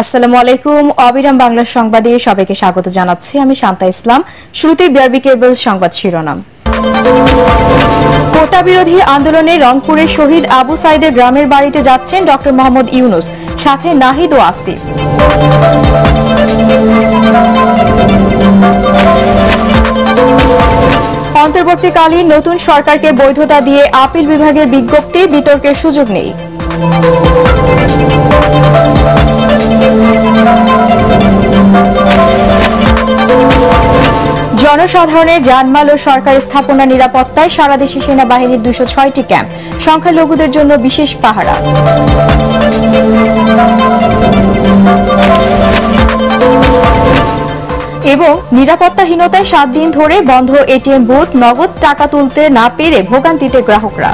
আসসালামু আলাইকুম। অবিরাম বাংলা সংবাদে সবাইকে স্বাগত জানাচ্ছি। আমি শান্তা ইসলাম। শুরুতেই বিআরবি কেবলস সংবাদ শিরোনাম। কোটা বিরোধী আন্দোলনে রংপুরে শহীদ আবু সাইদের গ্রামের বাড়িতে যাচ্ছেন ডক্টর মোহাম্মদ ইউনুস, সাথে নাহিদ ও আসিফ। অন্তর্বর্তীকালীন নতুন সরকারকে বৈধতা দিয়ে আপিল বিভাগের বিজ্ঞপ্তি, বিতর্কের সুযোগ নেই। জনসাধারণের জানমাল ও সরকারি স্থাপনা নিরাপত্তায় সারা দেশে সেনাবাহিনীর 206টি ক্যাম্প, সংখ্যালঘুদের জন্য বিশেষ পাহারা। এবং নিরাপত্তাহীনতায় 7 দিন ধরে বন্ধ এটিএম বুথ, নগদ টাকা তুলতে না পেরে ভোগান্তিতে গ্রাহকরা।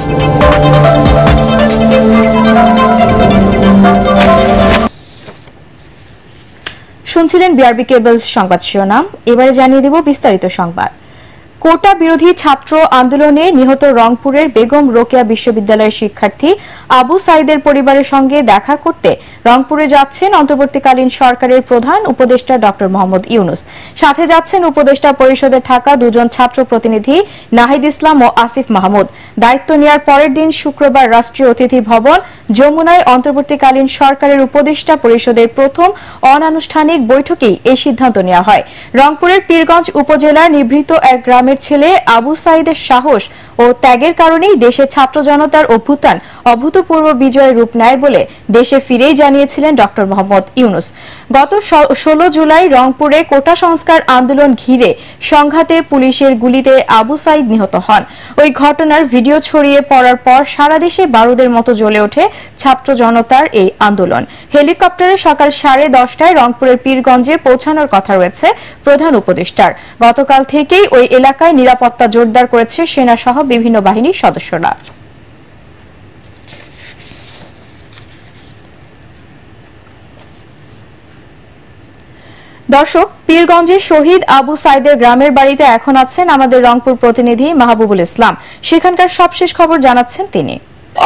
শুনছিলেন বিআরবি কেবলস সংবাদ শিরোনাম। এবারে জানিয়ে দেব বিস্তারিত সংবাদ। কোটা বিরোধী ছাত্র আন্দোলনে নিহত রংপুরের বেগম রোকেয়া বিশ্ববিদ্যালয়ের শিক্ষার্থী আবু সাইদের পরিবারের সঙ্গে দেখা করতে রংপুরে যাচ্ছেন অন্তর্বর্তীকালীন সরকারের প্রধান উপদেষ্টা ডক্টর মোহাম্মদ ইউনুস। সাথে যাচ্ছেন উপদেষ্টা পরিষদে থাকা দুজন ছাত্র প্রতিনিধি নাহিদ ইসলাম ও আসিফ মাহমুদ। দায়িত্ব নেওয়ার পরের দিন শুক্রবার রাষ্ট্রীয় অতিথি ভবন যমুনায় অন্তর্বর্তীকালীন সরকারের উপদেষ্টা পরিষদের প্রথম অনানুষ্ঠানিক বৈঠকেই এই সিদ্ধান্ত নেওয়া হয়। রংপুরের পীরগঞ্জ উপজেলার নিভৃত এক গ্রামের ছেলে আবু সাইদের সাহস ও ত্যাগের কারণেই দেশে ছাত্র জনতার অভ্যুত্থান অভূতপূর্ব বিজয়ের রূপ নেয় বলে দেশে ফিরেই জানিয়েছিলেন ডক্টর মোহাম্মদ ইউনুস। গত 16 জুলাই রংপুরে কোটা সংস্কার আন্দোলন ঘিরে সংঘাতে পুলিশের গুলিতে আবু সাইদ নিহত হন। ওই ঘটনার ভিডিও ছড়িয়ে পড়ার পর সারা দেশে বারুদের মতো জ্বলে ওঠে ছাত্র জনতার এই আন্দোলন। হেলিকপ্টারে সকাল 10:30টায় রংপুরের পীরগঞ্জে পৌঁছানোর কথা রয়েছে প্রধান উপদেষ্টার। গতকাল থেকেই ওই এলাকায় নিরাপত্তা জোরদার করেছে সেনা সহ বিভিন্ন বাহিনীর সদস্যরা। দর্শক, পীরগঞ্জের শহীদ আবু সাইদের গ্রামের বাড়িতে এখন আছেন আমাদের রংপুর প্রতিনিধি মাহবুবুল ইসলাম। সেখানকার সবশেষ খবর জানাচ্ছেন তিনি।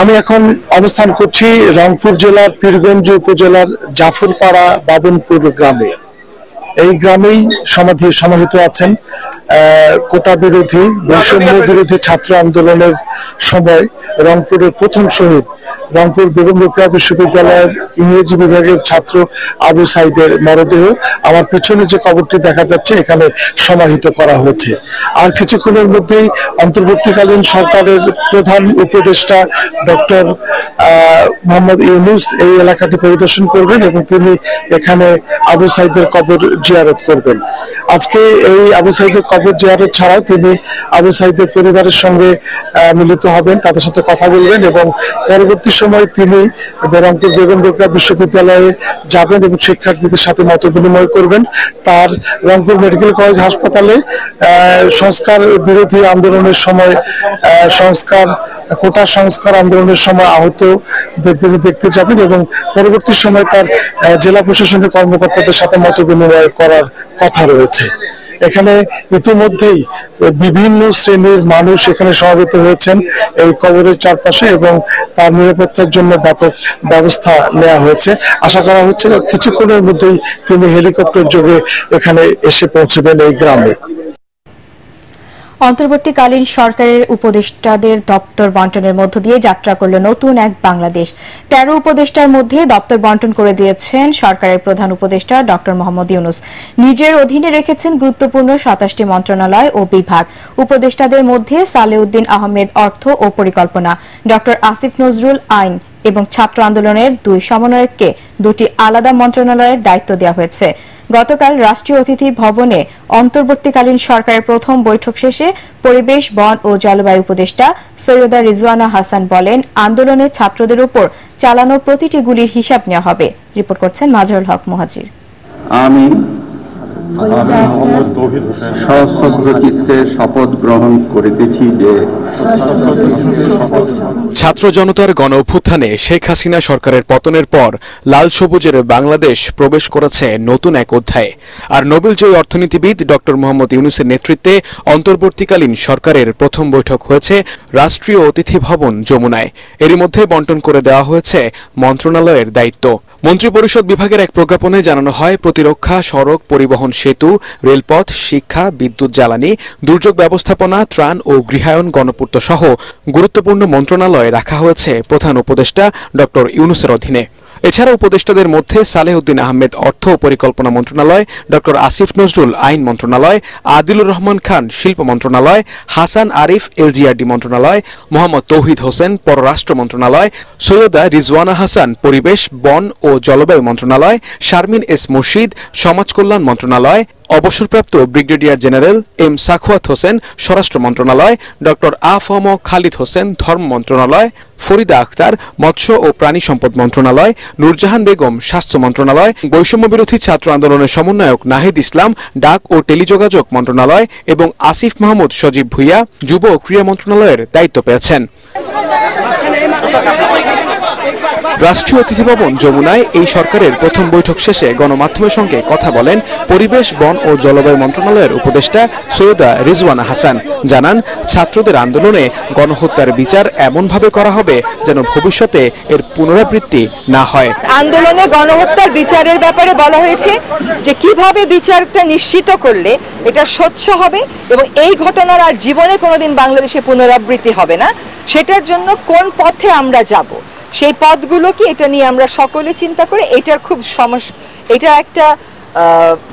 আমি এখন অবস্থান করছি রংপুর জেলার পীরগঞ্জ উপজেলার জাফরপাড়া বাবনপুর গ্রামে। এই গ্রামেই সমাহিত আছেন কোটা বিরোধী, বৈষম্য বিরোধী ছাত্র আন্দোলনের সময় রংপুরের প্রথম শহীদ, রংপুর বেগম রোকেয়া বিশ্ববিদ্যালয়ের ইংরেজি বিভাগের ছাত্র আবু সাইদের মরদেহ আমার পিছনে যে কবরটি দেখা যাচ্ছে এখানে সমাহিত করা হয়েছে। আর কিছুক্ষণের মধ্যেই অন্তর্বর্তীকালীন সরকারের প্রধান উপদেষ্টা ডক্টর মোহাম্মদ ইউনুস এই এলাকাটি পরিদর্শন করবেন এবং তিনি এখানে আবু সাইদের কবর জিয়ারত করবেন। আজকে এই আবু সাইদের কবর জিয়ারত ছাড়াও তিনি আবু সাইদের পরিবারের সঙ্গে মিলিত হবেন, তাদের সাথে কথা বলবেন এবং পরবর্তী সময় তিনি রংপুর বেগম রোকেয়া বিশ্ববিদ্যালয়ে যাবেন এবং শিক্ষার্থীদের সাথে মত বিনিময় করবেন। তার রংপুর মেডিকেল কলেজ হাসপাতালে সংস্কার বিরোধী আন্দোলনের সময় কোটা সংস্কার আন্দোলনের সময় আহতদের দেখতে যাবেন এবং পরবর্তী সময় তার জেলা প্রশাসনের কর্মকর্তাদের সাথে মত বিনিময় করার কথা রয়েছে। এখানে ইতিমধ্যেই বিভিন্ন শ্রেণীর মানুষ এখানে সমবেত হয়েছেন এই কবরের চারপাশে এবং তার নিরাপত্তার জন্য ব্যাপক ব্যবস্থা নেওয়া হয়েছে। আশা করা হচ্ছে কিছুক্ষণের মধ্যেই তিনি হেলিকপ্টার যোগে এখানে এসে পৌঁছবেন এই গ্রামে। অন্তর্বর্তীকালীন সরকারের উপদেষ্টাদের দপ্তর বন্টনের মধ্য দিয়ে যাত্রা করল নতুন এক বাংলাদেশ। 13 উপদেষ্টার মধ্যে দপ্তর বন্টন করে দিয়েছেন সরকারের প্রধান উপদেষ্টা ডক্টর মোহাম্মদ ইউনুস। নিজের অধীনে রেখেছেন গুরুত্বপূর্ণ 27টি মন্ত্রণালয় ও বিভাগ। উপদেষ্টাদের মধ্যে সালেউদ্দিন আহমেদ অর্থ ও পরিকল্পনা, ডক্টর আসিফ নজরুল আইন এবং ছাত্র আন্দোলনের 2 সমন্বয়ককে 2টি আলাদা মন্ত্রণালয়ের দায়িত্ব দেওয়া হয়েছে। গতকাল রাষ্ট্রীয় অতিথি ভবনে অন্তর্বর্তীকালীন সরকারের প্রথম বৈঠক শেষে পরিবেশ, বন ও জলবায়ু উপদেষ্টা সৈয়দা রিজওয়ানা হাসান বলেন, আন্দোলনে ছাত্রদের উপর চালানো প্রতিটি গুলির হিসাব নেওয়া হবে। রিপোর্ট করছেন মাজহারুল হক মুহাজির। আমি সশ্রদ্ধচিত্তে শপথ গ্রহণ করিতেছি যে ছাত্র জনতার গণ অভ্যুত্থানে শেখ হাসিনা সরকারের পতনের পর লাল সবুজের বাংলাদেশ প্রবেশ করেছে নতুন এক অধ্যায়ে। আর নোবেলজয়ী অর্থনীতিবিদ ডক্টর মোহাম্মদ ইউনুসের নেতৃত্বে অন্তর্বর্তীকালীন সরকারের প্রথম বৈঠক হয়েছে রাষ্ট্রীয় অতিথি ভবন যমুনায়। এরই মধ্যে বন্টন করে দেওয়া হয়েছে মন্ত্রণালয়ের দায়িত্ব। মন্ত্রিপরিষদ বিভাগের এক প্রজ্ঞাপনে জানানো হয়, প্রতিরক্ষা, সড়ক পরিবহন, সেতু, রেলপথ, শিক্ষা, বিদ্যুৎ, জ্বালানি, দুর্যোগ ব্যবস্থাপনা, ত্রাণ ও গৃহায়ন, গণপূর্ত সহ গুরুত্বপূর্ণ মন্ত্রণালয় রাখা হয়েছে প্রধান উপদেষ্টা ডক্টর ইউনূসের অধীনে। এছাড়া উপদেষ্টাদের মধ্যে সালেহ উদ্দিন আহমেদ অর্থ ও পরিকল্পনা মন্ত্রণালয়, ডক্টর আসিফ নজরুল আইন মন্ত্রণালয়, আদিলুর রহমান খান শিল্প মন্ত্রণালয়, হাসান আরিফ এলজিআরডি মন্ত্রণালয়, মোহাম্মদ তৌহিদ হোসেন পররাষ্ট্র মন্ত্রণালয়, সৈয়দা রিজওয়ানা হাসান পরিবেশ, বন ও জলবায়ু মন্ত্রণালয়, শারমিন এস মুর্শিদ সমাজ কল্যাণ মন্ত্রণালয়, অবসরপ্রাপ্ত brigadier general M Sakhawat Hossain স্বরাষ্ট্র মন্ত্রণালয়, ডক্টর আ.ফ.ম. খালিদ হোসেন ধর্ম মন্ত্রণালয়, ফরিদা আক্তার মৎস্য ও প্রাণী সম্পদ মন্ত্রণালয়, নূরজাহান বেগম স্বাস্থ্য মন্ত্রণালয়, বৈষম্য বিরোধী ছাত্র আন্দোলনের সমন্বয়ক নাহিদ ইসলাম ডাক ও টেলিযোগাযোগ মন্ত্রণালয় এবং আসিফ মাহমুদ সজীব ভুইয়া যুব ও ক্রীড়া মন্ত্রণালয়ের দায়িত্ব পেয়েছেন। রাষ্ট্রীয় অতিথি ভবন যমুনায় এই সরকারের প্রথম বৈঠক শেষে গণমাধ্যমের সঙ্গে কথা বলেন পরিবেশ, বন ও জলবায়ু মন্ত্রণালয়ের উপদেষ্টা সৈয়দা রিজওয়ানা হাসান। জানান, ছাত্রদের আন্দোলনে গণহত্যার বিচার এমনভাবে করা হবে যেন ভবিষ্যতে এর পুনরাবৃত্তি না হয়। আন্দোলনে গণহত্যার বিচারের ব্যাপারে বলা হয়েছে যে কিভাবে বিচারটা নিশ্চিত করলে এটা স্বচ্ছ হবে এবং এই ঘটনার আর জীবনে কোনোদিন বাংলাদেশে পুনরাবৃত্তি হবে না, সেটার জন্য কোন পথে আমরা যাব, সেই পথগুলো কি, এটা নিয়ে আমরা সকলে চিন্তা করে এটার খুব এটা একটা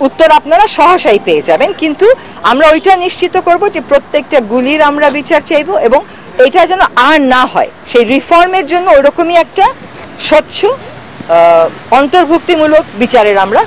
উত্তর আপনারা সহসাই পেয়ে যাবেন। কিন্তু আমরা ওইটা নিশ্চিত করব যে প্রত্যেকটা গুলির আমরা বিচার চাইব এবং এটা যেন আর না হয়, সেই রিফর্মের জন্য ওরকমই একটা স্বচ্ছ অন্তর্ভুক্তিমূলক বিচারের আমরা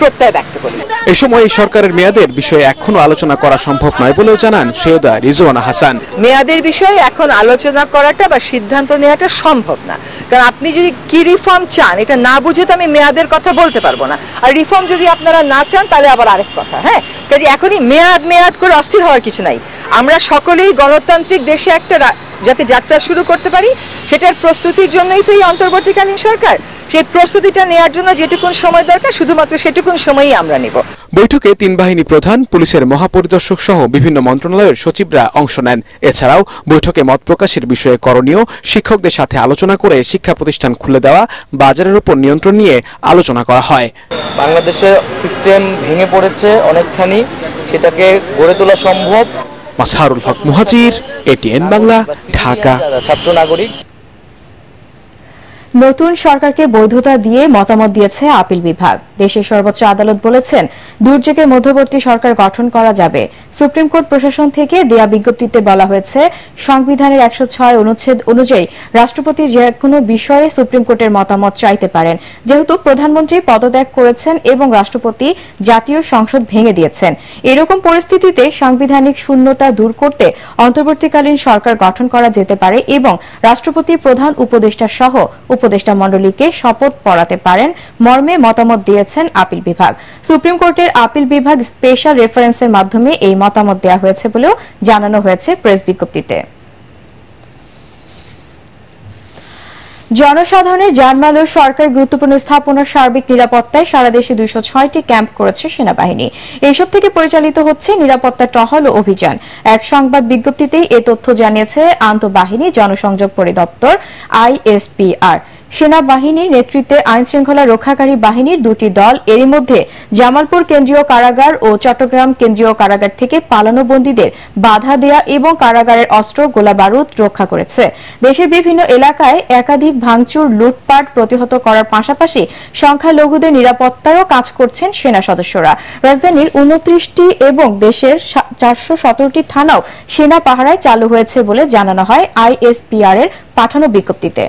প্রত্যয় ব্যক্ত করি। এ সময় এই সরকারের মেয়াদের বিষয়ে এখনো আলোচনা করা সম্ভব নয় বলেও জানান সৈয়দা রিজওয়ানা হাসান। মেয়াদের বিষয়ে এখন আলোচনা করাটা বা সিদ্ধান্ত নেওয়াটা সম্ভব না, কারণ আপনি যদি কি রিফর্ম চান এটা না বুঝে তো আমি মেয়াদের কথা বলতে পারবো না, আর রিফর্ম যদি আপনারা না চান তাহলে আবার আরেক কথা। হ্যাঁ, কাজে এখনই মেয়াদ করে অস্থির হওয়ার কিছু নাই। আমরা সকলেই গণতান্ত্রিক দেশে একটা যাতে যাত্রা শুরু করতে পারি সেটার প্রস্তুতির জন্যই তো এই অন্তর্বর্তীকালীন সরকার। সেই প্রস্তুতিটা নেওয়ার জন্য যেটুকুন সময় দরকার শুধুমাত্র সেটুকুন সময়ই আমরা নেব। বৈঠকে 3 বাহিনী প্রধান, পুলিশের মহাপরিদর্শক সহ বিভিন্ন মন্ত্রণালয়ের সচিবরা অংশ নেন। এছাড়াও বৈঠকে মত প্রকাশের বিষয়ে করণীয়, শিক্ষকদের সাথে আলোচনা করে শিক্ষা প্রতিষ্ঠান খুলে দেওয়া, বাজারের উপর নিয়ন্ত্রণ নিয়ে আলোচনা করা হয়। বাংলাদেশের সিস্টেম ভেঙে পড়েছে অনেকখানি, সেটাকে গড়ে তোলা সম্ভব। মাসহারুল হক মুহাজির, এটিএন বাংলা, ঢাকা। ছাত্র নাগরিক। নতুন সরকারকে বৈধতা দিয়ে মতামত দিয়েছে আপিল বিভাগ। দেশের সর্বোচ্চ আদালত বলেছেন, দুর্যোগের মধ্যবর্তী সরকার গঠন করা যাবে। সুপ্রিম কোর্ট প্রশাসন থেকে দেয়া বিজ্ঞপ্তিতে বলা হয়েছে, সংবিধানের 106 অনুচ্ছেদ অনুযায়ী রাষ্ট্রপতি যে কোনো বিষয়ে সুপ্রিম কোর্টের মতামত চাইতে পারেন। যেহেতু প্রধানমন্ত্রী পদত্যাগ করেছেন এবং রাষ্ট্রপতি জাতীয় সংসদ ভেঙে দিয়েছেন, এরকম পরিস্থিতিতে সাংবিধানিক শূন্যতা দূর করতে অন্তর্বর্তীকালীন সরকার গঠন করা যেতে পারে এবং রাষ্ট্রপতি প্রধান উপদেষ্টা সহ উপদেষ্টা মণ্ডলীকে শপথ পড়াতে পারেন মর্মে মতামত দিয়েছেন আপিল বিভাগ। সুপ্রিম কোর্টের আপিল বিভাগ স্পেশাল রেফারেন্সের মাধ্যমে এই মতামত দেওয়া হয়েছে বলেও জানানো হয়েছে প্রেস বিজ্ঞপ্তিতে। জনসাধারণের জানমাল ও সরকারি গুরুত্বপূর্ণ স্থাপনার সার্বিক নিরাপত্তায় সারা দেশে 206টি ক্যাম্প করেছে সেনাবাহিনী। এইসব থেকে পরিচালিত হচ্ছে নিরাপত্তা টহল ও অভিযান। এক সংবাদ বিজ্ঞপ্তিতেই এ তথ্য জানিয়েছে আন্তঃবাহিনী জনসংযোগ পরিদপ্তর ISPR। সেনাবাহিনীর নেতৃত্বে আইন শৃঙ্খলা রক্ষাকারী বাহিনীর 2টি দল এরই মধ্যে জামালপুর কেন্দ্রীয় কারাগার ও চট্টগ্রাম কেন্দ্রীয় কারাগার থেকে পালানো বন্দীদের বাধা দেয়া এবং কারাগারের অস্ত্র গোলাবারুদ রক্ষা করেছে। দেশের বিভিন্ন এলাকায় একাধিক ভাঙচুর, লুটপাট প্রতিহত করার পাশাপাশি সংখ্যালঘুদের নিরাপত্তায়ও কাজ করছেন সেনা সদস্যরা। রাজধানীর 29টি এবং দেশের 417টি থানাও সেনা পাহারায় চালু হয়েছে বলে জানানো হয় ISPR এর পাঠানো বিজ্ঞপ্তিতে।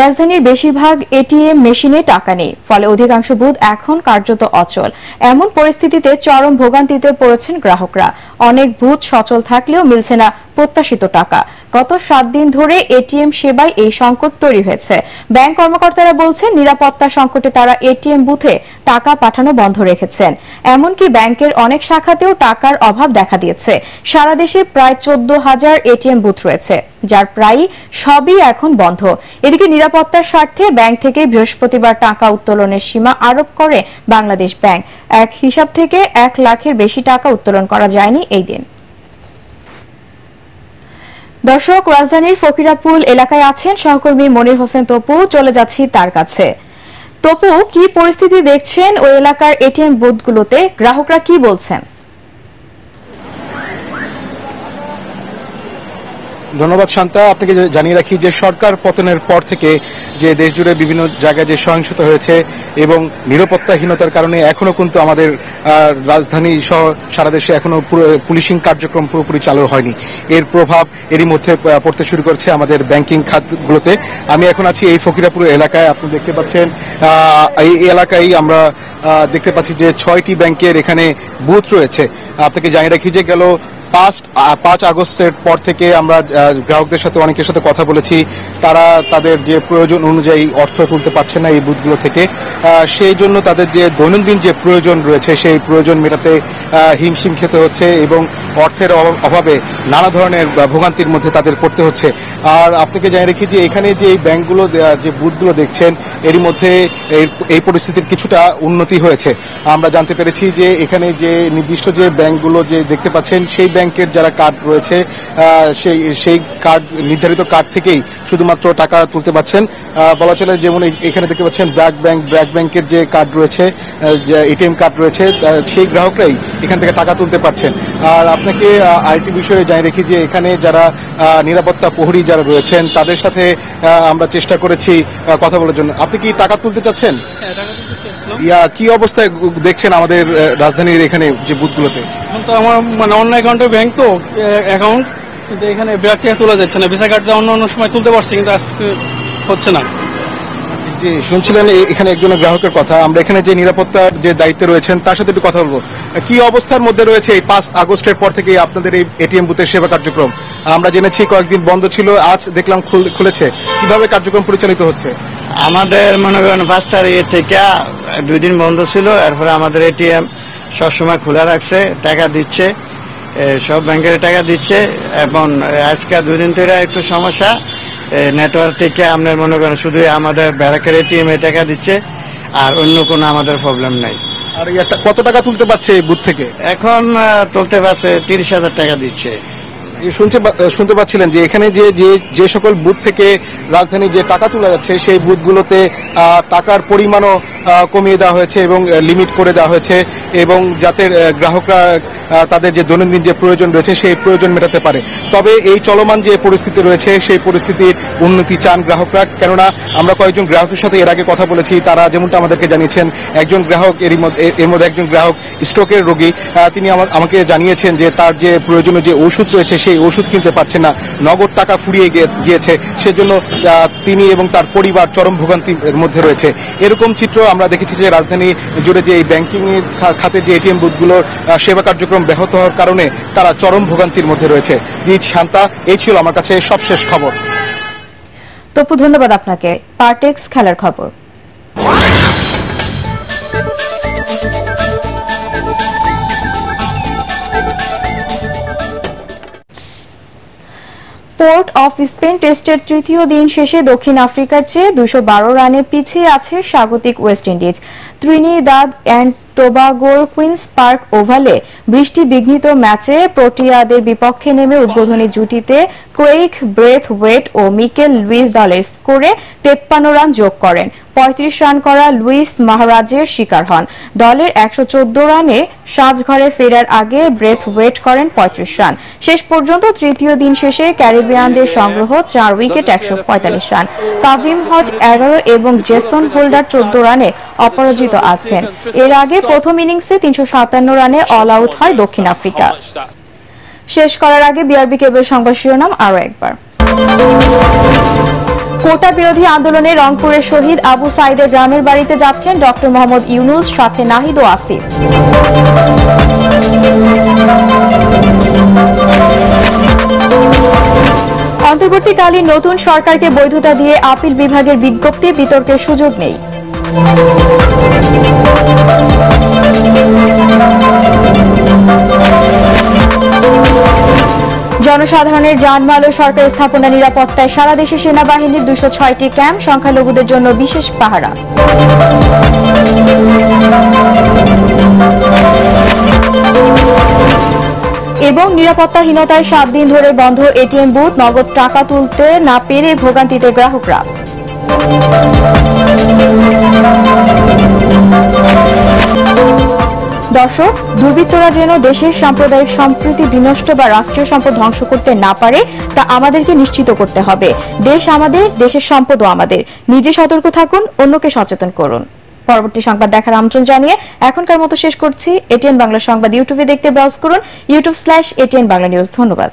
রাজধানীর বেশিরভাগ এটিএম মেশিনে টাকা নেই, ফলে অধিকাংশ বুথ এখন কার্যত অচল। এমন পরিস্থিতিতে চরম ভোগান্তিতে পড়েছেন গ্রাহকরা। অনেক বুথ সচল থাকলেও মিলছে না প্রত্যাশিত টাকা। গত 7 দিন ধরে এটিএম সেবায় এই সংকট তৈরি হয়েছে। ব্যাংক কর্মকর্তারা বলছেন, নিরাপত্তা সংকটে তারা এটিএম বুথে টাকা পাঠানো বন্ধ রেখেছেন। এমনকি ব্যাংকের অনেক শাখাতেও টাকার অভাব দেখা দিয়েছে। সারা দেশে প্রায় 14,000 এটিএম বুথ রয়েছে, যার প্রায় সবই এখন বন্ধ। এদিকে নিরাপত্তার স্বার্থে ব্যাংক থেকে বৃহস্পতিবার টাকা উত্তোলনের সীমা আরোপ করে বাংলাদেশ ব্যাংক। এক হিসাব থেকে 1 লাখের বেশি টাকা উত্তোলন করা যায়নি এই দিন। দর্শক, রাজধানীর ফকিরাপুল এলাকায় আছেন সহকর্মী মনির হোসেন তপু। চলে যাচ্ছি তার কাছে। তপু, কি পরিস্থিতি দেখছেন ওই এলাকার এটিএম বুথগুলোতে? গ্রাহকরা কি বলছেন? ধন্যবাদ শান্তা। আপনাকে জানিয়ে রাখি যে সরকার পতনের পর থেকে যে দেশ জুড়ে বিভিন্ন জায়গায় যে সহিংসতা হয়েছে এবং নিরাপত্তাহীনতার কারণে এখনো কিন্তু আমাদের রাজধানী সহ সারা দেশে এখনো পুলিশিং কার্যক্রম পুরোপুরি চালু হয়নি। এর প্রভাব এরই মধ্যে পড়তে শুরু করছে আমাদের ব্যাংকিং খাতগুলোতে। আমি এখন আছি এই ফকিরাপুর এলাকায়। আপনি দেখতে পাচ্ছেন এই এলাকায় আমরা দেখতে পাচ্ছি যে 6টি ব্যাংকের এখানে বুথ রয়েছে। আপনাকে জানিয়ে রাখি যে গেল 5 আগস্টের পর থেকে আমরা গ্রাহকদের সাথে অনেকের সাথে কথা বলেছি। তারা তাদের যে প্রয়োজন অনুযায়ী অর্থ তুলতে পারছে না এই বুথগুলো থেকে। সেই জন্য তাদের যে দৈনন্দিন যে প্রয়োজন রয়েছে সেই প্রয়োজন মেটাতে হিমশিম খেতে হচ্ছে এবং অর্থের অভাবে নানা ধরনের ভোগান্তির মধ্যে তাদের পড়তে হচ্ছে। আর আপনাকে জানিয়ে রেখি যে এখানে যে এই ব্যাংকগুলো যে বুথগুলো দেখছেন এরই মধ্যে এই পরিস্থিতির কিছুটা উন্নতি হয়েছে। আমরা জানতে পেরেছি যে এখানে যে নির্দিষ্ট যে ব্যাংকগুলো যে দেখতে পাচ্ছেন সেই ব্যাংকের যারা কার্ড রয়েছে সেই কার্ড নির্ধারিত কার্ড থেকেই শুধুমাত্র টাকা তুলতে পারছেন। বলা চলে যেমন এখানে দেখতে পাচ্ছেন ব্র্যাক ব্যাংকের যে কার্ড রয়েছে, যে এটিএম কার্ড রয়েছে, সেই গ্রাহকরাই এখান থেকে টাকা তুলতে পারছেন। আর আপনাকে আরেকটি বিষয়ে জানিয়ে রেখি যে এখানে যারা নিরাপত্তা প্রহরী যারা রয়েছেন তাদের সাথে আমরা চেষ্টা করেছি কথা বলার জন্য। আপনি কি টাকা তুলতে চাচ্ছেন? কি অবস্থায় দেখছেন আমাদের রাজধানীর এখানে যে বুথগুলোতে? তো আমার মানে অন্য অ্যাকাউন্টের ব্যাংক তো অ্যাকাউন্ট, কিন্তু এখানে ব্যাংক থেকে তোলা যাচ্ছে না। ভিসা কার্ড অন্য সময় তুলতে পারছি, কিন্তু আজকে হচ্ছে না। জি, শুনছিলেন এখানে একজন গ্রাহকের কথা। আমরা এখানে যে নিরাপত্তার যে দায়িত্বে রয়েছেন তার সাথে একটু কথা বলবো। কি অবস্থার মধ্যে রয়েছে এই 5 আগস্টের পর থেকে আপনাদের এই এটিএম বুথের সেবা কার্যক্রম? আমরা জেনেছি কয়েকদিন বন্ধ ছিল, আজ দেখলাম খুলেছে। কিভাবে কার্যক্রম পরিচালিত হচ্ছে? আমাদের মনে করেন 5 তারিখ থেকে 2 দিন বন্ধ ছিল। এরপরে আমাদের এটিএম সবসময় খোলা রাখছে, টাকা দিচ্ছে, সব ব্যাংকের টাকা দিচ্ছে। এবং আজকে 2 দিন ধরে একটু সমস্যা নেটওয়ার্ক থেকে। আপনার মনে করেন শুধু আমাদের ব্যাংকের এটিএম এ টাকা দিচ্ছে, আর অন্য কোনো আমাদের প্রবলেম নাই। আর কত টাকা তুলতে পারছে এই বুথ থেকে? এখন তুলতে পারছে 30,000 টাকা দিচ্ছে। শুনতে পাচ্ছিলেন যে এখানে যে সকল বুথ থেকে রাজধানী যে টাকা তোলা যাচ্ছে সেই বুথগুলোতে টাকার পরিমাণও কমিয়ে দেওয়া হয়েছে এবং লিমিট করে দেওয়া হয়েছে, এবং যাতে গ্রাহকরা তাদের যে দৈনন্দিন যে প্রয়োজন রয়েছে সেই প্রয়োজন মেটাতে পারে। তবে এই চলমান যে পরিস্থিতি রয়েছে সেই পরিস্থিতির উন্নতি চান গ্রাহকরা। কেননা আমরা কয়েকজন গ্রাহকের সাথে এর আগে কথা বলেছি, তারা যেমনটা আমাদেরকে জানিয়েছেন, একজন গ্রাহক এর মধ্যে একজন গ্রাহক স্ট্রোকের রোগী। তিনি আমাকে জানিয়েছেন যে তার যে প্রয়োজনীয় যে ওষুধ রয়েছে সেই ওষুধ কিনতে পারছেন না, নগদ টাকা ফুরিয়ে গিয়েছে। সেজন্য তিনি এবং তার পরিবার চরম ভোগান্তির মধ্যে রয়েছে। এরকম চিত্র আমরা দেখেছি যে রাজধানী জুড়ে যে এই ব্যাংকিং এর খাতে যে এটিএম বুথগুলোর সেবা কার্যক্রম ব্যাহত হওয়ার কারণে তারা চরম ভোগান্তির মধ্যে রয়েছে। জি শান্তা, এই ছিল আমার কাছে সবশেষ খবর। তপু, ধন্যবাদ আপনাকে। পার্টেক্স খেলার খবর। পোর্ট অফ স্পেন টেস্টের তৃতীয় দিন শেষে দক্ষিণ আফ্রিকার চেয়ে 212 রানে পিছিয়ে আছে স্বাগতিক ওয়েস্ট ইন্ডিজ। ত্রিনিদাদ অ্যান্ড টোবাগোর কুইন্স পার্ক ওভালে বৃষ্টি বিঘ্নিত ম্যাচে প্রোটিয়াদের বিপক্ষে নেমে উদ্বোধনী জুটিতে ক্রেইগ ব্রেথওয়েট ও মিকেল লুইস দলের স্কোরে 53 রান যোগ করেন। 35 রান করা লুইস মাহারাজের শিকার হন। দলের 114 রানে সাজঘরে ফেরার আগে ব্রেথওয়েট করেন 35 রান। শেষ পর্যন্ত তৃতীয় দিন শেষে ক্যারিবিয়ানদের সংগ্রহ 4 উইকেট 145 রান। কাভিম হজ 11 এবং জেসন হোল্ডার 14 রানে অপরাজিত আছেন। এর আগে প্রথম ইনিংসে 357 রানে অল আউট হয় দক্ষিণ আফ্রিকা। শেষ করার আগে বিআরবি কেবল সংবাদ শিরোনাম আরো একবার। কোটা বিরোধী আন্দোলনে রংপুরের শহীদ আবু সাইদের গ্রামের বাড়িতে যাচ্ছেন ডক্টর মোহাম্মদ ইউনুস, সাথে নাহিদ ও আসিফ। অন্তর্বর্তীকালীন নতুন সরকারকে বৈধতা দিয়ে আপিল বিভাগের বিজ্ঞপ্তি, বিতর্কের সুযোগ নেই। জনসাধারণের জানমাল ও সরকারি স্থাপনা নিরাপত্তায় সারা দেশে সেনাবাহিনীর 206টি ক্যাম্প, সংখ্যালঘুদের জন্য বিশেষ পাহারা। এবং নিরাপত্তাহীনতায় 7 দিন ধরে বন্ধ এটিএম বুথ, নগদ টাকা তুলতে না পেরে ভোগান্তিতে গ্রাহকরা। দর্শক, দুর্বৃত্তরা যেন দেশের সাম্প্রদায়িক সম্প্রীতি বিনষ্ট বা রাষ্ট্রীয় সম্পদ ধ্বংস করতে না পারে তা আমাদেরকে নিশ্চিত করতে হবে। দেশ আমাদের, দেশের সম্পদও আমাদের। নিজে সতর্ক থাকুন, অন্যকে সচেতন করুন। পরবর্তী সংবাদ দেখার আমন্ত্রণ জানিয়ে এখনকার মতো শেষ করছি। এটিএন বাংলা সংবাদ ইউটিউবে দেখতে ব্রাউজ করুন, youtube/ATN বাংলা নিউজ। ধন্যবাদ।